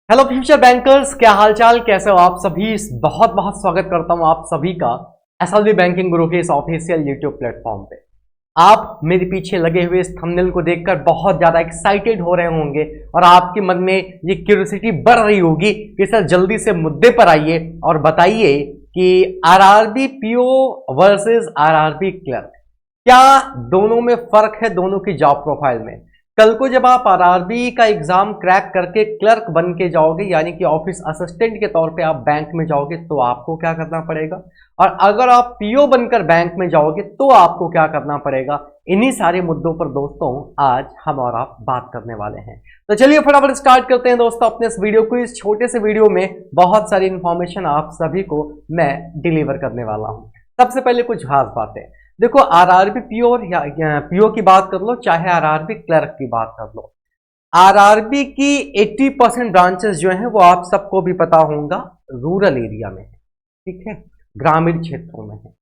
Hello future bankers, क्या हालचाल, कैसे हो आप सभी। बहुत बहुत स्वागत करता हूं आप सभी का एसएलवी बैंकिंग गुरु के इस ऑफिशियल यूट्यूब प्लेटफॉर्म पे। आप मेरे पीछे लगे हुए इस थंबनेल को देखकर बहुत ज्यादा एक्साइटेड हो रहे होंगे और आपके मन में ये क्यूरियोसिटी बढ़ रही होगी कि सर जल्दी से मुद्दे पर आइए और बताइए कि RRB PO versus RRB clerk, क्या दोनों में फर्क है, दोनों की जॉब प्रोफाइल में। कल को जब आप आरआरबी का एग्जाम क्रैक करके क्लर्क बन के जाओगे, यानी कि ऑफिस असिस्टेंट के तौर पे आप बैंक में जाओगे, तो आपको क्या करना पड़ेगा, और अगर आप पीओ बनकर बैंक में जाओगे तो आपको क्या करना पड़ेगा। इन्हीं सारे मुद्दों पर दोस्तों आज हम और आप बात करने वाले हैं। तो चलिए फटाफट स्टार्ट करते हैं दोस्तों अपने इस वीडियो को। इस छोटे से वीडियो में बहुत सारी इंफॉर्मेशन आप सभी को मैं डिलीवर करने वाला हूं। सबसे पहले कुछ खास बातें देखो, आरआरबी पीओ या पीओ की बात कर लो, चाहे आरआरबी क्लर्क की बात कर लो, आरआरबी की 80% ब्रांचेस जो हैं वो आप सबको भी पता होगा रूरल एरिया में है, ठीक है, ग्रामीण क्षेत्रों में है।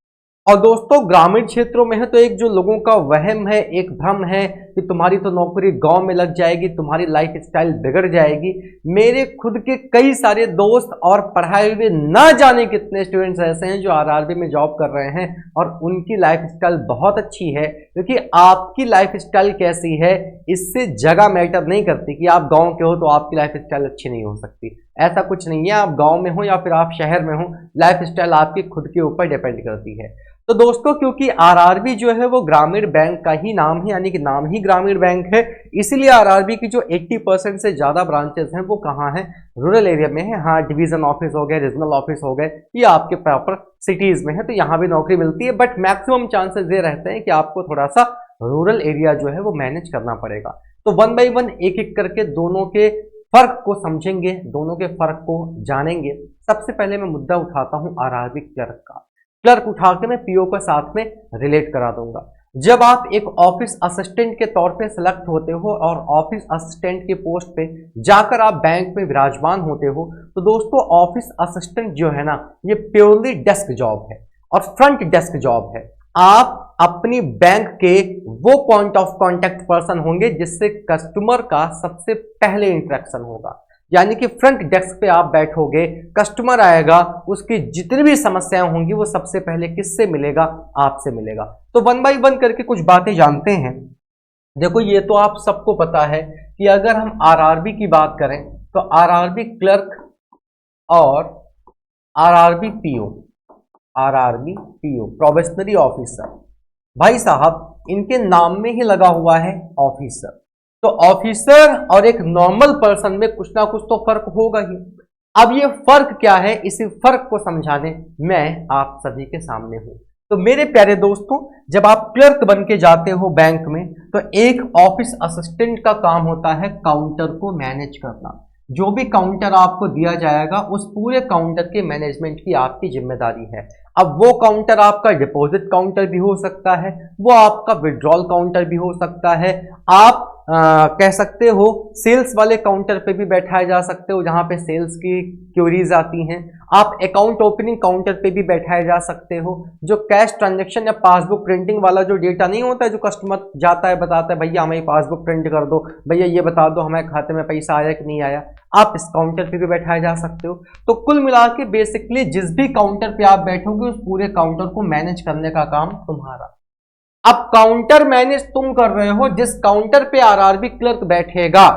और दोस्तों ग्रामीण क्षेत्रों में है तो एक जो लोगों का वहम है, एक भ्रम है कि तुम्हारी तो नौकरी गांव में लग जाएगी, तुम्हारी लाइफ स्टाइल बिगड़ जाएगी। मेरे खुद के कई सारे दोस्त और पढ़ाए हुए ना जाने कितने स्टूडेंट्स ऐसे हैं जो आरआरबी में जॉब कर रहे हैं और उनकी लाइफ स्टाइल बहुत अच्छी है। क्योंकि आपकी लाइफ स्टाइल कैसी है इससे जगह मैटर नहीं करती कि आप गाँव के हो तो आपकी लाइफ स्टाइल अच्छी नहीं हो सकती। ऐसा कुछ नहीं है, आप गाँव में हो या फिर आप शहर में हो, लाइफ स्टाइल आपकी खुद के ऊपर डिपेंड करती है। तो दोस्तों क्योंकि आरआरबी जो है वो ग्रामीण बैंक का ही नाम है, यानी कि नाम ही ग्रामीण बैंक है, इसीलिए आरआरबी की जो 80% से ज्यादा ब्रांचेस हैं वो कहाँ हैं, रूरल एरिया में है। हाँ, डिवीजन ऑफिस हो गए, रीजनल ऑफिस हो गए, ये आपके प्रॉपर सिटीज में है तो यहाँ भी नौकरी मिलती है, बट मैक्सिमम चांसेस ये रहते हैं कि आपको थोड़ा सा रूरल एरिया जो है वो मैनेज करना पड़ेगा। तो वन बाई वन एक एक करके दोनों के फर्क को समझेंगे, दोनों के फर्क को जानेंगे। सबसे पहले मैं मुद्दा उठाता हूं आरआरबी क्लर्क का। क्लर्क उठा के मैं पीओ के साथ में रिलेट करा दूंगा। जब आप एक ऑफिस असिस्टेंट के तौर पे सिलेक्ट होते हो और ऑफिस असिस्टेंट के पोस्ट पे जाकर आप बैंक में विराजमान होते हो, तो दोस्तों ऑफिस असिस्टेंट जो है ना, ये प्योरली डेस्क जॉब है और फ्रंट डेस्क जॉब है। आप अपनी बैंक के वो पॉइंट ऑफ कांटेक्ट पर्सन होंगे जिससे कस्टमर का सबसे पहले इंटरेक्शन होगा, यानी कि फ्रंट डेस्क पे आप बैठोगे, कस्टमर आएगा, उसकी जितनी भी समस्याएं होंगी वो सबसे पहले किससे मिलेगा, आपसे मिलेगा। तो वन बाई वन करके कुछ बातें जानते हैं। देखो ये तो आप सबको पता है कि अगर हम आरआरबी की बात करें तो आरआरबी क्लर्क और RRB PO, RRB PO probationary officer, भाई साहब इनके नाम में ही लगा हुआ है ऑफिसर। तो ऑफिसर और एक नॉर्मल पर्सन में कुछ ना कुछ तो फर्क होगा ही। अब ये फर्क क्या है, इसी फर्क को समझाने मैं आप सभी के सामने हूं। तो मेरे प्यारे दोस्तों, जब आप क्लर्क बन के जाते हो बैंक में तो एक ऑफिस असिस्टेंट का काम होता है काउंटर को मैनेज करना। जो भी काउंटर आपको दिया जाएगा उस पूरे काउंटर के मैनेजमेंट की आपकी जिम्मेदारी है। अब वो काउंटर आपका डिपॉजिट काउंटर भी हो सकता है, वो आपका विड्रॉल काउंटर भी हो सकता है, आप कह सकते हो सेल्स वाले काउंटर पे भी बैठाए जा सकते हो जहां पे सेल्स की क्वेरीज आती हैं, आप अकाउंट ओपनिंग काउंटर पे भी बैठाए जा सकते हो। जो कैश ट्रांजैक्शन या पासबुक प्रिंटिंग वाला जो डेटा नहीं होता है, जो कस्टमर जाता है बताता है भैया हमें पासबुक प्रिंट कर दो, भैया ये बता दो हमारे खाते में पैसा आया कि नहीं आया, आप इस काउंटर पे भी बैठाए जा सकते हो। तो कुल मिला के बेसिकली जिस भी काउंटर पे आप बैठोगे उस पूरे काउंटर को मैनेज करने का काम तुम्हारा। अब काउंटर मैनेज तुम कर रहे हो, जिस काउंटर पे आरआरबी क्लर्क बैठेगा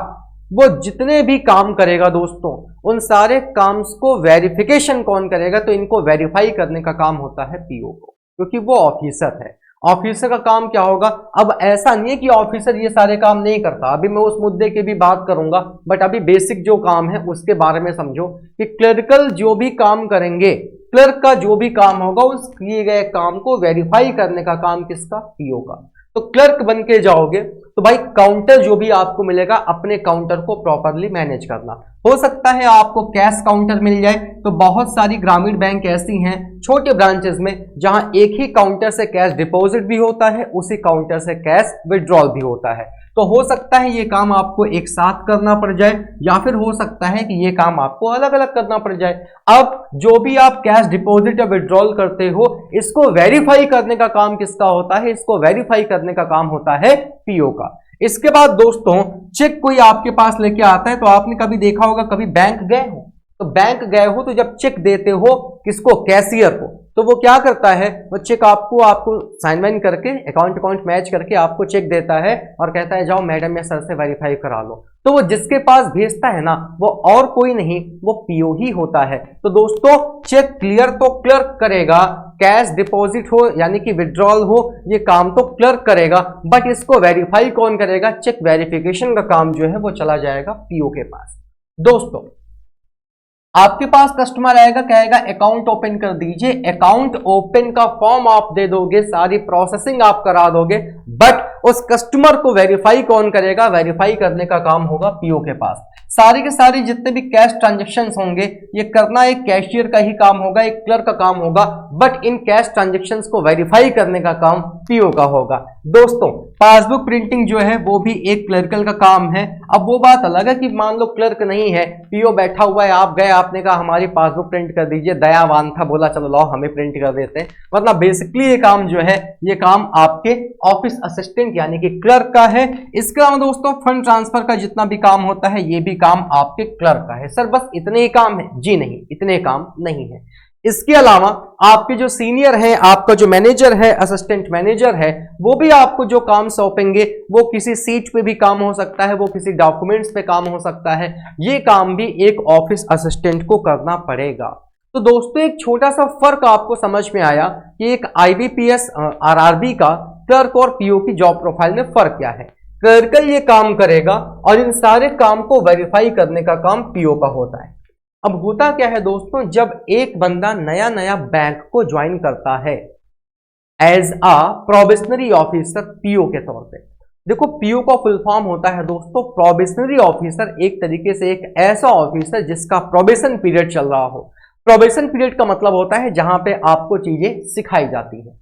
वो जितने भी काम करेगा दोस्तों, उन सारे काम्स को वेरिफिकेशन कौन करेगा, तो इनको वेरीफाई करने का काम होता है पीओ को, क्योंकि वो ऑफिसर है। ऑफिसर का काम क्या होगा, अब ऐसा नहीं है कि ऑफिसर ये सारे काम नहीं करता, अभी मैं उस मुद्दे की भी बात करूंगा, बट अभी बेसिक जो काम है उसके बारे में समझो कि क्लर्कल जो भी काम करेंगे, क्लर्क का जो भी काम होगा उस किए गए काम को वेरीफाई करने का काम किसका, पीओ का। तो क्लर्क बन के जाओगे तो भाई काउंटर जो भी आपको मिलेगा अपने काउंटर को प्रॉपरली मैनेज करना। हो सकता है आपको कैश काउंटर मिल जाए, तो बहुत सारी ग्रामीण बैंक ऐसी हैं छोटे ब्रांचेस में जहां एक ही काउंटर से कैश डिपॉजिट भी होता है, उसी काउंटर से कैश विड्रॉल भी होता है। तो हो सकता है ये काम आपको एक साथ करना पड़ जाए, या फिर हो सकता है कि ये काम आपको अलग अलग करना पड़ जाए। अब जो भी आप कैश डिपॉजिट या विड्रॉल करते हो, इसको वेरीफाई करने का काम किसका होता है, इसको वेरीफाई करने का काम होता है पीओ का। इसके बाद दोस्तों चेक कोई आपके पास लेके आता है, तो आपने कभी देखा होगा, कभी बैंक गए हो, तो बैंक गए हो तो जब चेक देते हो किसको, कैशियर को, तो वो क्या करता है, वो चेक आपको साइन वाइन करके अकाउंट मैच करके आपको चेक देता है और कहता है जाओ मैडम या सर से वेरीफाई करा लो। तो वो जिसके पास भेजता है ना, वो और कोई नहीं, वो पीओ ही होता है। तो दोस्तों चेक क्लियर तो क्लर्क करेगा, कैश डिपॉजिट हो यानी कि विड्रॉल हो, ये काम तो क्लर्क करेगा, बट इसको वेरीफाई कौन करेगा, चेक वेरिफिकेशन का काम जो है वो चला जाएगा पीओ के पास। दोस्तों आपके पास कस्टमर आएगा, कहेगा अकाउंट ओपन कर दीजिए, अकाउंट ओपन का फॉर्म आप दे दोगे, सारी प्रोसेसिंग आप करा दोगे, बट उस कस्टमर को वेरीफाई कौन करेगा, वेरीफाई करने का काम होगा पीओ के पास। सारी के सारी जितने भी कैश ट्रांजैक्शंस होंगे ये करना एक कैशियर का ही काम होगा, एक क्लर्क का काम होगा, बट इन कैश ट्रांजैक्शंस को वेरीफाई करने का काम पीओ का होगा। दोस्तों पासबुक प्रिंटिंग जो है वो भी एक क्लर्कल का काम है। अब वो बात अलग है कि मान लो क्लर्क नहीं है, पीओ बैठा हुआ है, आप गए, आपने कहा हमारी पासबुक प्रिंट कर दीजिए, दयावान था, बोला चलो लाओ हमें प्रिंट कर देते हैं, मतलब बेसिकली ये काम जो है ये काम आपके ऑफिस असिस्टेंट यानी कि क्लर्क का है। इसके अलावा दोस्तों फंड ट्रांसफर का जितना भी काम होता है ये भी काम आपके क्लर्क का है। सर बस इतने ही काम है? जी नहीं, इतने काम नहीं है। इसके अलावा आपके जो सीनियर है, आपका जो मैनेजर है, असिस्टेंट मैनेजर है, वो भी आपको जो काम सौंपेंगे वो किसी सीट पे भी काम हो सकता है, वो किसी डॉक्यूमेंट्स पे काम हो सकता है, ये काम भी एक ऑफिस असिस्टेंट को करना पड़ेगा। तो दोस्तों एक छोटा सा फर्क आपको समझ में आया कि एक आईबीपीएस आरआरबी का क्लर्क और पीओ की जॉब प्रोफाइल में फर्क क्या है। क्लर्कल ये काम करेगा और इन सारे काम को वेरीफाई करने का काम पीओ का होता है। अब होता क्या है दोस्तों, जब एक बंदा नया नया बैंक को ज्वाइन करता है as a probationary officer PO के तौर पे, देखो पीओ का फुल फॉर्म होता है दोस्तों प्रोबेशनरी ऑफिसर, एक तरीके से एक ऐसा ऑफिसर जिसका प्रोबेशन पीरियड चल रहा हो। प्रोबेशन पीरियड का मतलब होता है जहां पे आपको चीजें सिखाई जाती है।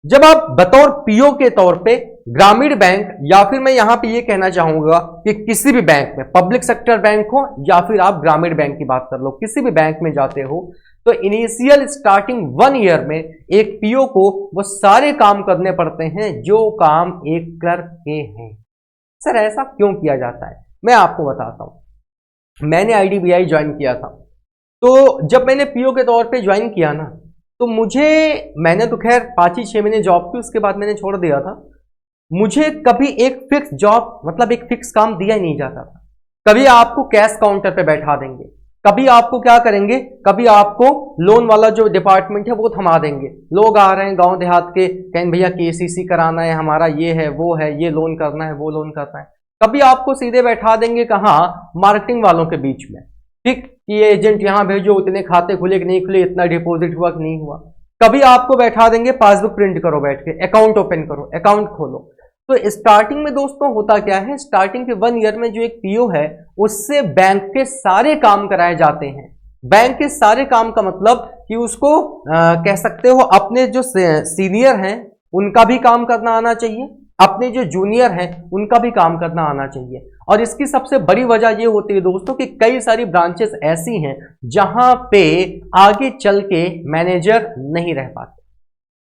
जब आप बतौर पीओ के तौर पे ग्रामीण बैंक या फिर मैं यहां पे ये कहना चाहूंगा कि किसी भी बैंक में, पब्लिक सेक्टर बैंक हो या फिर आप ग्रामीण बैंक की बात कर लो, किसी भी बैंक में जाते हो तो इनिशियल स्टार्टिंग 1 ईयर में एक पीओ को वो सारे काम करने पड़ते हैं जो काम एक क्लर्क के हैं। सर ऐसा क्यों किया जाता है, मैं आपको बताता हूं। मैंने आईडीबीआई ज्वाइन किया था, तो जब मैंने पीओ के तौर पे ज्वाइन किया ना, तो मैंने तो खैर 5 ही 6 महीने जॉब की, उसके बाद मैंने छोड़ दिया था। मुझे कभी एक फिक्स जॉब मतलब एक फिक्स काम दिया ही नहीं जाता था। कभी आपको कैश काउंटर पे बैठा देंगे, कभी आपको क्या करेंगे, कभी आपको लोन वाला जो डिपार्टमेंट है वो थमा देंगे। लोग आ रहे हैं गांव देहात के, कहें भैया केसीसी कराना है हमारा, ये है वो है, ये लोन करना है वो लोन करना है। कभी आपको सीधे बैठा देंगे कहाँ, मार्केटिंग वालों के बीच में, ठीक कि ये एजेंट यहां भेजो, उतने खाते खुले कि नहीं खुले, इतना डिपॉजिट हुआ कि नहीं हुआ। कभी आपको बैठा देंगे पासबुक प्रिंट करो बैठ के, अकाउंट ओपन करो, अकाउंट खोलो। तो स्टार्टिंग में दोस्तों होता क्या है, स्टार्टिंग के 1 ईयर में जो एक पीओ है उससे बैंक के सारे काम कराए जाते हैं। बैंक के सारे काम का मतलब कि उसको कह सकते हो अपने जो सीनियर हैं उनका भी काम करना आना चाहिए, अपने जो जूनियर हैं उनका भी काम करना आना चाहिए। और इसकी सबसे बड़ी वजह ये होती है दोस्तों कि कई सारी ब्रांचेस ऐसी हैं जहां पे आगे चल के मैनेजर नहीं रह पाते।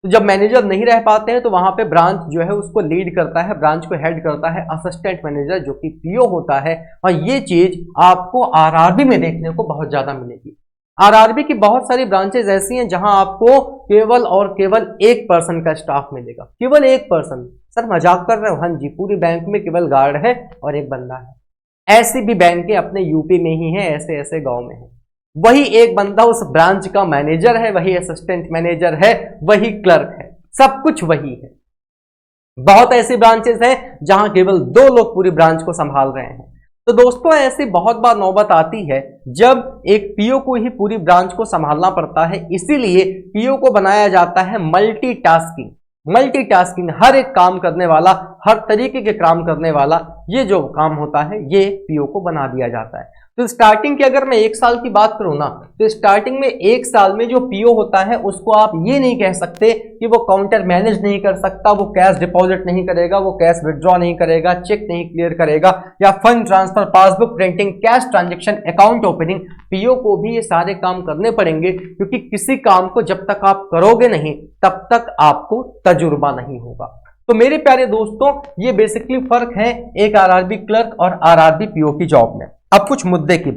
तो जब मैनेजर नहीं रह पाते हैं तो वहां पे ब्रांच जो है उसको लीड करता है, ब्रांच को हेड करता है असिस्टेंट मैनेजर जो कि पीओ होता है। और ये चीज आपको आरआरबी में देखने को बहुत ज्यादा मिलेगी। आरआरबी की बहुत सारी ब्रांचेस ऐसी हैं जहां आपको केवल और केवल 1 पर्सन का स्टाफ मिलेगा, केवल 1 पर्सन। सर मजाक कर रहे हो? हाँ जी, पूरी बैंक में केवल गार्ड है और एक बंदा है। ऐसी भी बैंक अपने यूपी में ही है, ऐसे ऐसे गांव में है। वही एक बंदा उस ब्रांच का मैनेजर है, वही असिस्टेंट मैनेजर है, वही क्लर्क है, सब कुछ वही है। बहुत ऐसी ब्रांचेस हैं जहां केवल 2 लोग पूरी ब्रांच को संभाल रहे हैं। तो दोस्तों ऐसी बहुत बार नौबत आती है जब एक पीओ को ही पूरी ब्रांच को संभालना पड़ता है। इसीलिए पीओ को बनाया जाता है मल्टीटास्किंग। मल्टीटास्किंग, हर एक काम करने वाला, हर तरीके के काम करने वाला, ये जो काम होता है ये पीओ को बना दिया जाता है। तो स्टार्टिंग की अगर मैं 1 साल की बात करूं ना, तो स्टार्टिंग में 1 साल में जो पीओ होता है उसको आप ये नहीं कह सकते कि वो काउंटर मैनेज नहीं कर सकता, वो कैश डिपॉजिट नहीं करेगा, वो कैश विड्रॉ नहीं करेगा, चेक नहीं क्लियर करेगा, या fund transfer, passbook printing, cash transaction, account opening. PO को भी ये सारे काम करने पड़ेंगे, क्योंकि किसी काम को जब तक आप करोगे नहीं तब तक आपको तजुर्बा नहीं होगा। तो मेरे प्यारे दोस्तों, ये बेसिकली फर्क है एक आरआरबी क्लर्क और आरआरबी पीओ की जॉब में। अब कुछ मुद्दे की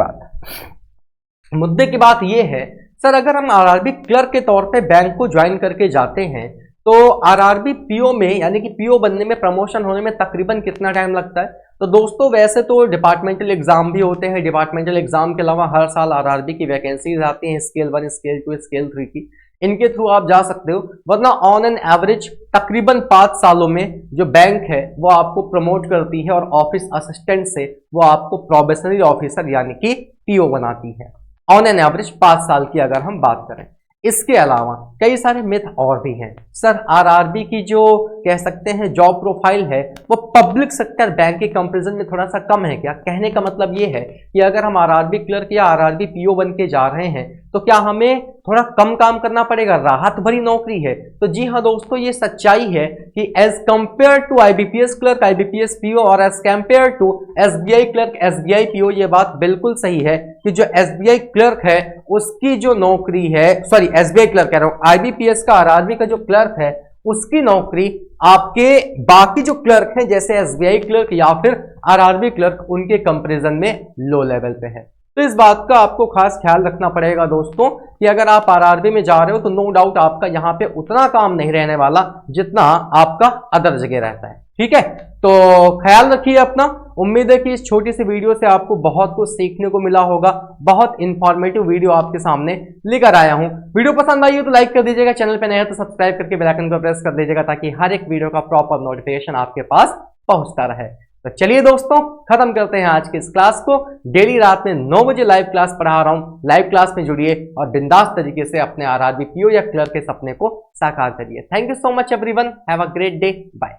बात ये है सर, अगर हम आरआरबी क्लर्क के तौर पे बैंक को ज्वाइन करके जाते हैं तो आरआरबी पीओ में यानी कि पीओ बनने में, प्रमोशन होने में तकरीबन कितना टाइम लगता है? तो दोस्तों वैसे तो डिपार्टमेंटल एग्जाम भी होते हैं, डिपार्टमेंटल एग्जाम के अलावा हर साल आरआरबी की वैकेंसीज आती हैं, स्केल 1, स्केल 2, स्केल 3 की, इनके थ्रू आप जा सकते हो। वरना ऑन एन एवरेज तकरीबन 5 सालों में जो बैंक है वो आपको प्रमोट करती है और ऑफिस असिस्टेंट से वो आपको प्रोबेशनरी ऑफिसर यानी कि पीओ बनाती है, ऑन एन एवरेज 5 साल की अगर हम बात करें। इसके अलावा कई सारे मिथ और भी हैं सर। आरआरबी की जो कह सकते हैं जॉब प्रोफाइल है वो पब्लिक सेक्टर बैंक के कंपैरिजन में थोड़ा सा कम है क्या? कहने का मतलब ये है कि अगर हम आरआरबी क्लर्क या आरआरबी पीओ बन के जा रहे हैं तो क्या हमें थोड़ा कम काम करना पड़ेगा, राहत भरी नौकरी है? तो जी हाँ दोस्तों, ये सच्चाई है कि as compare to IBPS clerk, IBPS PO और as compare to SBI clerk, SBI PO, ये बात बिल्कुल सही है कि जो एसबीआई क्लर्क है उसकी जो नौकरी है, सॉरी एसबीआई क्लर्क कह रहा हूं, आईबीपीएस का आरआरबी का जो क्लर्क है उसकी नौकरी आपके बाकी जो क्लर्क हैं जैसे एसबीआई क्लर्क या फिर आरआरबी क्लर्क, उनके कंपैरिजन में लो लेवल पे है। तो इस बात का आपको खास ख्याल रखना पड़ेगा दोस्तों कि अगर आप आरआरबी में जा रहे हो तो नो डाउट आपका यहां पे उतना काम नहीं रहने वाला जितना आपका अदर जगह रहता है। ठीक है, तो ख्याल रखिए अपना। उम्मीद है कि इस छोटी सी वीडियो से आपको बहुत कुछ सीखने को मिला होगा, बहुत इंफॉर्मेटिव वीडियो आपके सामने लेकर आया हूं। वीडियो पसंद आई हो तो लाइक कर दीजिएगा, चैनल पे नए हो तो सब्सक्राइब करके बेल आइकन को प्रेस कर दीजिएगा ताकि हर एक वीडियो का प्रॉपर नोटिफिकेशन आपके पास पहुंचता रहे। तो चलिए दोस्तों, खत्म करते हैं आज के इस क्लास को। डेली रात में 9 बजे लाइव क्लास पढ़ा रहा हूं, लाइव क्लास में जुड़िए और बिंदास तरीके से अपने आरआरबी पीओ या क्लर्क के सपने को साकार करिए। Thank you so much everyone, have a great day, bye.